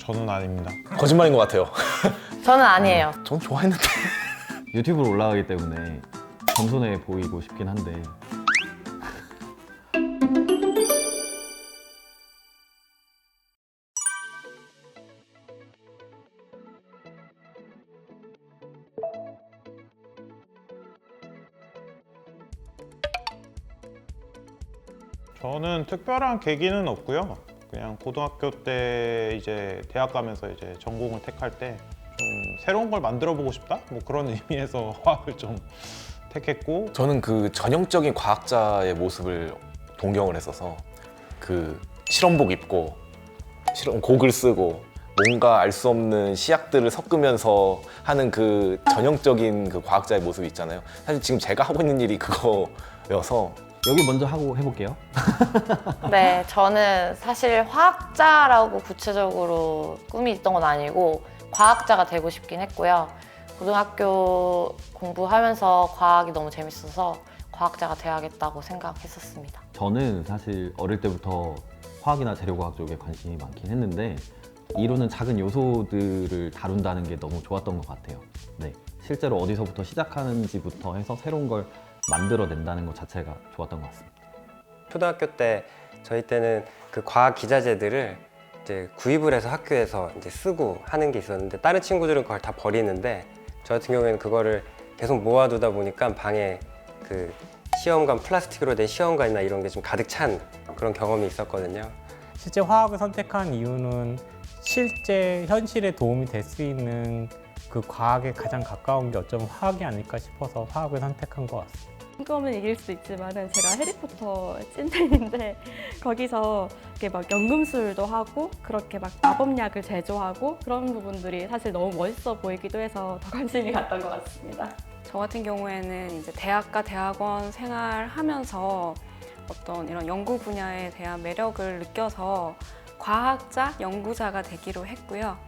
저는 아닙니다. 거짓말인 것 같아요. 저는 아니에요. 전 좋아했는데. 유튜브로 올라가기 때문에 겸손해 보이고 싶긴 한데 저는 특별한 계기는 없고요. 그냥 고등학교 때 이제 대학 가면서 이제 전공을 택할 때 좀 새로운 걸 만들어 보고 싶다? 뭐 그런 의미에서 화학을 좀 택했고, 저는 그 전형적인 과학자의 모습을 동경을 했어서 그 실험복 입고 실험곡을 쓰고 뭔가 알 수 없는 시약들을 섞으면서 하는 그 전형적인 그 과학자의 모습이 있잖아요. 사실 지금 제가 하고 있는 일이 그거여서. 여기 먼저 하고 해볼게요. 네, 저는 사실 화학자라고 구체적으로 꿈이 있던 건 아니고 과학자가 되고 싶긴 했고요. 고등학교 공부하면서 과학이 너무 재밌어서 과학자가 되어야겠다고 생각했었습니다. 저는 사실 어릴 때부터 화학이나 재료과학 쪽에 관심이 많긴 했는데 이루는 작은 요소들을 다룬다는 게 너무 좋았던 것 같아요. 네, 실제로 어디서부터 시작하는지부터 해서 새로운 걸 만들어낸다는 것 자체가 좋았던 것 같습니다. 초등학교 때 저희 때는 그 과학 기자재들을 이제 구입을 해서 학교에서 이제 쓰고 하는 게 있었는데 다른 친구들은 그걸 다 버리는데 저 같은 경우에는 그거를 계속 모아두다 보니까 방에 그 시험관, 플라스틱으로 된 시험관이나 이런 게 좀 가득 찬 그런 경험이 있었거든요. 실제 화학을 선택한 이유는 실제 현실에 도움이 될 수 있는 그 과학에 가장 가까운 게 어쩌면 화학이 아닐까 싶어서 화학을 선택한 것 같습니다. 꿈은 이길 수 있지만은 제가 해리포터 찐팬인데 거기서 이렇게 막 연금술도 하고 그렇게 막 마법약을 제조하고 그런 부분들이 사실 너무 멋있어 보이기도 해서 더 관심이 갔던 것 같습니다. 저 같은 경우에는 이제 대학과 대학원 생활하면서 어떤 이런 연구 분야에 대한 매력을 느껴서 과학자, 연구자가 되기로 했고요.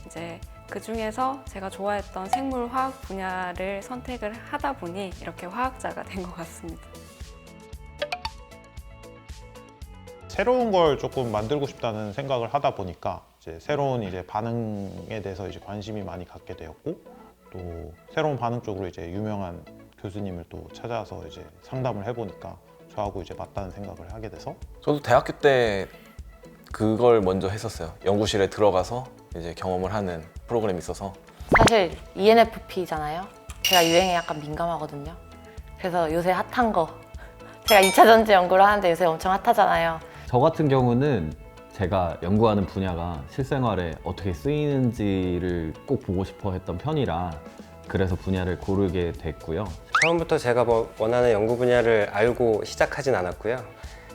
이제 그 중에서 제가 좋아했던 생물화학 분야를 선택을 하다 보니 이렇게 화학자가 된 것 같습니다. 새로운 걸 조금 만들고 싶다는 생각을 하다 보니까 이제 새로운 이제 반응에 대해서 이제 관심이 많이 갖게 되었고, 또 새로운 반응 쪽으로 이제 유명한 교수님을 또 찾아서 이제 상담을 해보니까 저하고 이제 맞다는 생각을 하게 돼서. 저도 대학교 때 그걸 먼저 했었어요. 연구실에 들어가서 이제 경험을 하는 프로그램이 있어서. 사실 ENFP잖아요. 제가 유행에 약간 민감하거든요. 그래서 요새 핫한 거, 제가 2차 전지 연구를 하는데 요새 엄청 핫하잖아요. 저 같은 경우는 제가 연구하는 분야가 실생활에 어떻게 쓰이는지를 꼭 보고 싶어 했던 편이라 그래서 분야를 고르게 됐고요. 처음부터 제가 뭐 원하는 연구 분야를 알고 시작하진 않았고요.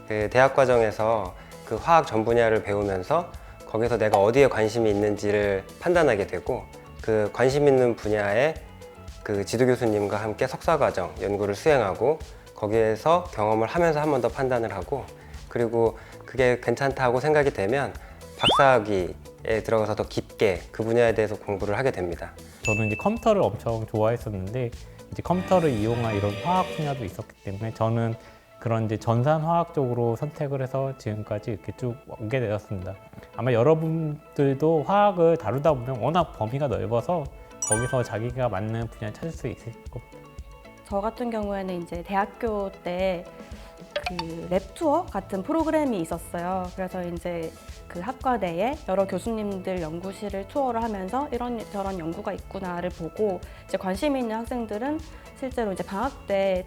그 대학 과정에서 그 화학 전 분야를 배우면서 거기서 내가 어디에 관심이 있는지를 판단하게 되고 그 관심 있는 분야에 그 지도 교수님과 함께 석사과정 연구를 수행하고 거기에서 경험을 하면서 한 번 더 판단을 하고 그리고 그게 괜찮다고 생각이 되면 박사학위에 들어가서 더 깊게 그 분야에 대해서 공부를 하게 됩니다. 저는 이제 컴퓨터를 엄청 좋아했었는데 이제 컴퓨터를 이용한 이런 화학 분야도 있었기 때문에 저는 그런 이제 전산화학 쪽으로 선택을 해서 지금까지 이렇게 쭉 오게 되었습니다. 아마 여러분들도 화학을 다루다 보면 워낙 범위가 넓어서 거기서 자기가 맞는 분야를 찾을 수 있을 겁니다. 저 같은 경우에는 이제 대학교 때 그 랩 투어 같은 프로그램이 있었어요. 그래서 이제 그 학과 내에 여러 교수님들 연구실을 투어를 하면서 이런저런 연구가 있구나를 보고 이제 관심 있는 학생들은 실제로 이제 방학 때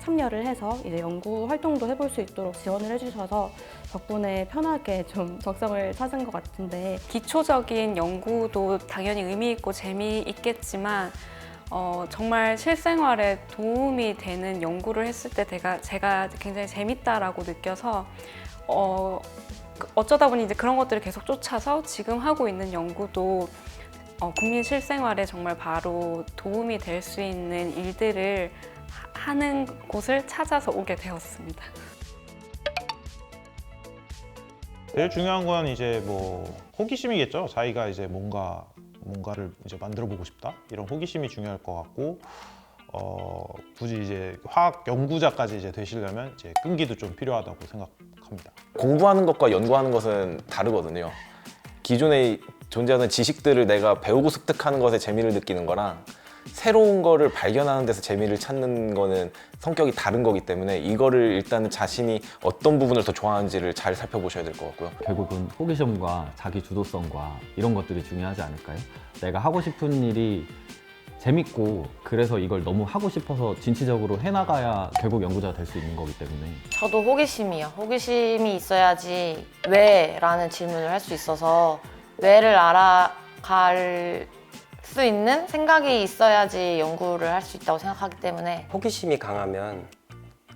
참여를 해서 이제 연구 활동도 해볼 수 있도록 지원을 해주셔서 덕분에 편하게 좀 적성을 찾은 것 같은데 기초적인 연구도 당연히 의미 있고 재미있겠지만 정말 실생활에 도움이 되는 연구를 했을 때 제가 굉장히 재밌다라고 느껴서 어쩌다 보니 이제 그런 것들을 계속 쫓아서 지금 하고 있는 연구도 국민 실생활에 정말 바로 도움이 될 수 있는 일들을 하는 곳을 찾아서 오게 되었습니다. 제일 중요한 건 이제 뭐 호기심이겠죠. 자기가 이제 뭔가를 이제 만들어 보고 싶다 이런 호기심이 중요할 것 같고, 굳이 이제 화학 연구자까지 이제 되시려면 이제 끈기도 좀 필요하다고 생각합니다. 공부하는 것과 연구하는 것은 다르거든요. 기존에 존재하는 지식들을 내가 배우고 습득하는 것에 재미를 느끼는 거랑 새로운 거를 발견하는 데서 재미를 찾는 거는 성격이 다른 거기 때문에 이거를 일단은 자신이 어떤 부분을 더 좋아하는지를 잘 살펴보셔야 될 것 같고요. 결국은 호기심과 자기 주도성과 이런 것들이 중요하지 않을까요? 내가 하고 싶은 일이 재밌고 그래서 이걸 너무 하고 싶어서 진취적으로 해나가야 결국 연구자가 될 수 있는 거기 때문에 저도 호기심이요. 호기심이 있어야지 왜라는 질문을 할 수 있어서 왜를 알아갈 수 있는 생각이 있어야지 연구를 할 수 있다고 생각하기 때문에 호기심이 강하면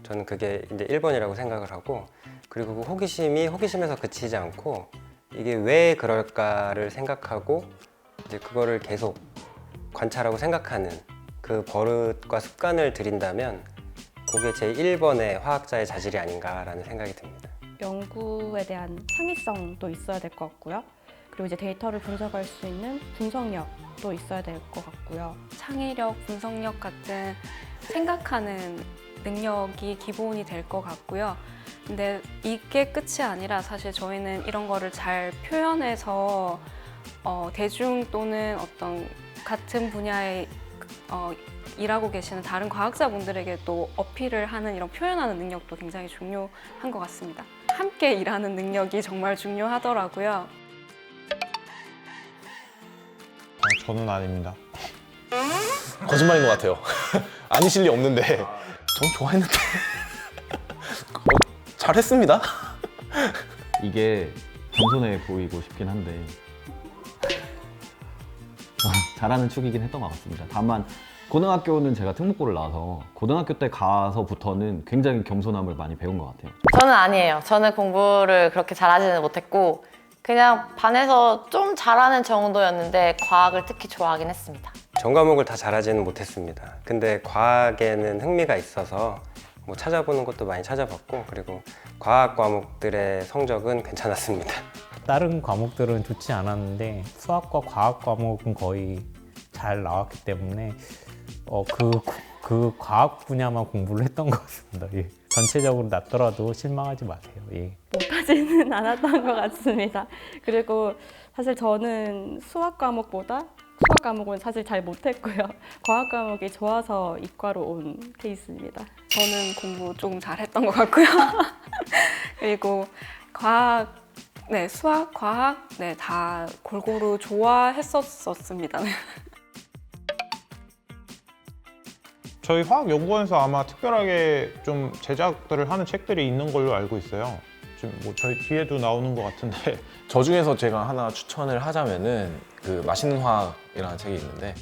저는 그게 이제 1번이라고 생각을 하고, 그리고 그 호기심이 호기심에서 그치지 않고 이게 왜 그럴까를 생각하고 이제 그거를 계속 관찰하고 생각하는 그 버릇과 습관을 들인다면 그게 제 1번의 화학자의 자질이 아닌가라는 생각이 듭니다. 연구에 대한 창의성도 있어야 될 것 같고요. 그리고 이제 데이터를 분석할 수 있는 분석력도 있어야 될 것 같고요. 창의력, 분석력 같은 생각하는 능력이 기본이 될 것 같고요. 근데 이게 끝이 아니라 사실 저희는 이런 거를 잘 표현해서 대중 또는 어떤 같은 분야에 일하고 계시는 다른 과학자분들에게 또 어필을 하는 이런 표현하는 능력도 굉장히 중요한 것 같습니다. 함께 일하는 능력이 정말 중요하더라고요. 저는 아닙니다. 거짓말인 것 같아요. 아니실 리 없는데 전 좋아했는데 잘했습니다. 이게 겸손해 보이고 싶긴 한데 잘하는 축이긴 했던 것 같습니다. 다만 고등학교는 제가 특목고를 나와서 고등학교 때 가서부터는 굉장히 겸손함을 많이 배운 것 같아요. 저는 아니에요. 저는 공부를 그렇게 잘하지는 못했고 그냥 반에서 좀 잘하는 정도였는데 과학을 특히 좋아하긴 했습니다. 전 과목을 다 잘하지는 못했습니다. 근데 과학에는 흥미가 있어서 뭐 찾아보는 것도 많이 찾아봤고, 그리고 과학 과목들의 성적은 괜찮았습니다. 다른 과목들은 좋지 않았는데 수학과 과학 과목은 거의 잘 나왔기 때문에 그 과학 분야만 공부를 했던 것 같습니다. 예. 전체적으로 낮더라도 실망하지 마세요. 예. 못하지는 않았던 것 같습니다. 그리고 사실 저는 수학 과목은 사실 잘 못했고요. 과학 과목이 좋아서 이과로 온 케이스입니다. 저는 공부 조금 잘했던 것 같고요. 그리고 수학, 과학, 다 골고루 좋아했었습니다. 저희 화학연구원에서 아마 특별하게 좀 제작들을 하는 책들이 있는 걸로 알고 있어요. 지금 뭐 저희 뒤에도 나오는 것 같은데 저 중에서 제가 하나 추천을 하자면은 그 맛있는 화학이라는 책이 있는데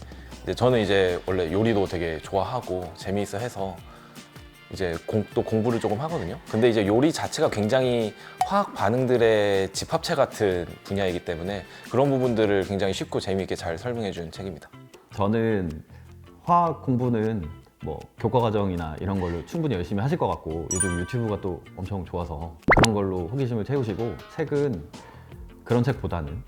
이제 저는 이제 원래 요리도 되게 좋아하고 재미있어 해서 이제 또 공부를 조금 하거든요. 근데 이제 요리 자체가 굉장히 화학 반응들의 집합체 같은 분야이기 때문에 그런 부분들을 굉장히 쉽고 재미있게 잘 설명해 준 책입니다. 저는 화학 공부는 뭐 교과과정이나 이런 걸로 충분히 열심히 하실 것 같고 요즘 유튜브가 또 엄청 좋아서 그런 걸로 호기심을 채우시고 책은 그런 책보다는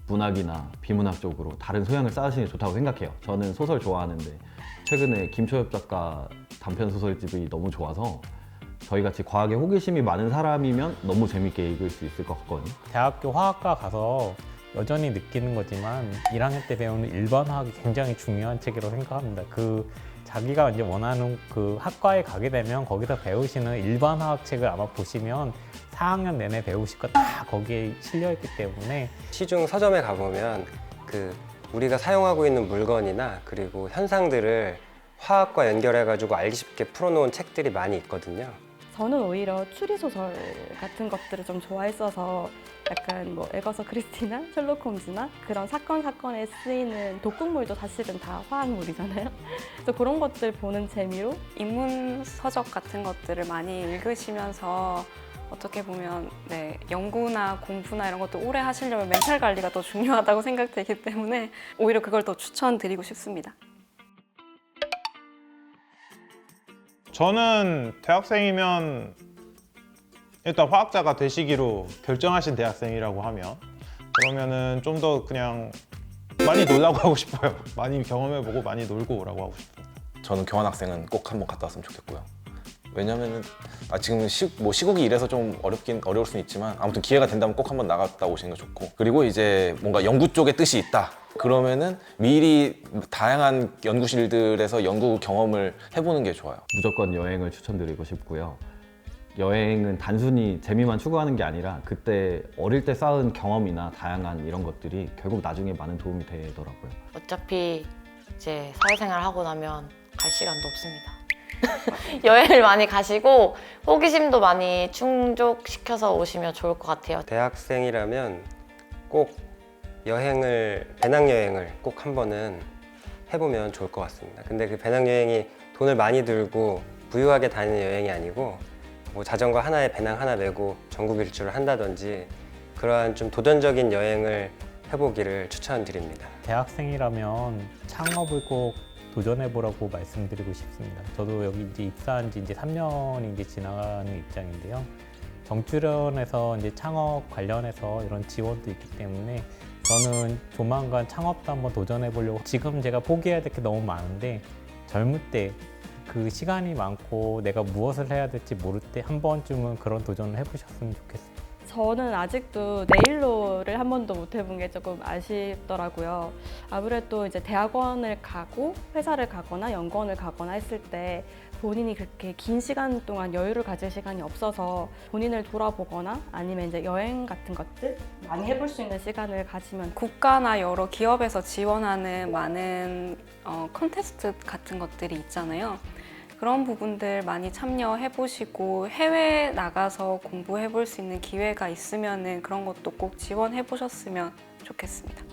문학이나 비문학 쪽으로 다른 소양을 쌓으시는 게 좋다고 생각해요. 저는 소설 좋아하는데 최근에 김초엽 작가 단편 소설집이 너무 좋아서 저희같이 과학에 호기심이 많은 사람이면 너무 재밌게 읽을 수 있을 것 같거든요. 대학교 화학과 가서 여전히 느끼는 거지만 1학년 때 배우는 일반 화학이 굉장히 중요한 책이라고 생각합니다. 자기가 이제 원하는 그 학과에 가게 되면 거기서 배우시는 일반 화학 책을 아마 보시면 4학년 내내 배우실 거 다 거기에 실려있기 때문에 시중 서점에 가보면 우리가 사용하고 있는 물건이나 그리고 현상들을 화학과 연결해가지고 알기 쉽게 풀어놓은 책들이 많이 있거든요. 저는 오히려 추리소설 같은 것들을 좀 좋아했어서 약간 뭐 에거서 크리스티나 셜록 홈즈나 그런 사건에 쓰이는 독극물도 사실은 다 화학물이잖아요. 그래서 그런 것들 보는 재미로 인문 서적 같은 것들을 많이 읽으시면서 어떻게 보면 연구나 공부나 이런 것도 오래 하시려면 멘탈 관리가 더 중요하다고 생각되기 때문에 오히려 그걸 더 추천드리고 싶습니다. 저는 대학생이면 일단 화학자가 되시기로 결정하신 대학생이라고 하면 그러면은 좀 더 그냥 많이 놀라고 하고 싶어요. 많이 경험해보고 많이 놀고 오라고 하고 싶습니다. 저는 교환학생은 꼭 한번 갔다 왔으면 좋겠고요. 왜냐면은 지금 시국이 이래서 좀 어려울 수는 있지만 아무튼 기회가 된다면 꼭 한번 나갔다 오시는 게 좋고, 그리고 이제 뭔가 연구 쪽에 뜻이 있다 그러면은 미리 다양한 연구실들에서 연구 경험을 해보는 게 좋아요. 무조건 여행을 추천드리고 싶고요. 여행은 단순히 재미만 추구하는 게 아니라 그때 어릴 때 쌓은 경험이나 다양한 이런 것들이 결국 나중에 많은 도움이 되더라고요. 어차피 이제 사회생활 하고 나면 갈 시간도 없습니다. 여행을 많이 가시고 호기심도 많이 충족시켜서 오시면 좋을 것 같아요. 대학생이라면 꼭 배낭여행을 꼭 한 번은 해보면 좋을 것 같습니다. 근데 그 배낭여행이 돈을 많이 들고 부유하게 다니는 여행이 아니고 뭐 자전거 하나에 배낭 하나 메고 전국 일주를 한다든지 그러한 좀 도전적인 여행을 해보기를 추천드립니다. 대학생이라면 창업을 꼭 도전해보라고 말씀드리고 싶습니다. 저도 여기 이제 입사한 지 이제 3년이 이제 지나가는 입장인데요. 정주련에서 이제 창업 관련해서 이런 지원도 있기 때문에 저는 조만간 창업도 한번 도전해보려고. 지금 제가 포기해야 될 게 너무 많은데 젊을 때 그 시간이 많고 내가 무엇을 해야 될지 모를 때 한 번쯤은 그런 도전을 해보셨으면 좋겠어요. 저는 아직도 네일로를 한 번도 못 해본 게 조금 아쉽더라고요. 아무래도 이제 대학원을 가고 회사를 가거나 연구원을 가거나 했을 때 본인이 그렇게 긴 시간 동안 여유를 가질 시간이 없어서 본인을 돌아보거나 아니면 이제 여행 같은 것들 많이 해볼 수 있는 시간을 가지면 국가나 여러 기업에서 지원하는 많은 컨테스트 같은 것들이 있잖아요. 그런 부분들 많이 참여해 보시고 해외에 나가서 공부해 볼 수 있는 기회가 있으면은 그런 것도 꼭 지원해 보셨으면 좋겠습니다.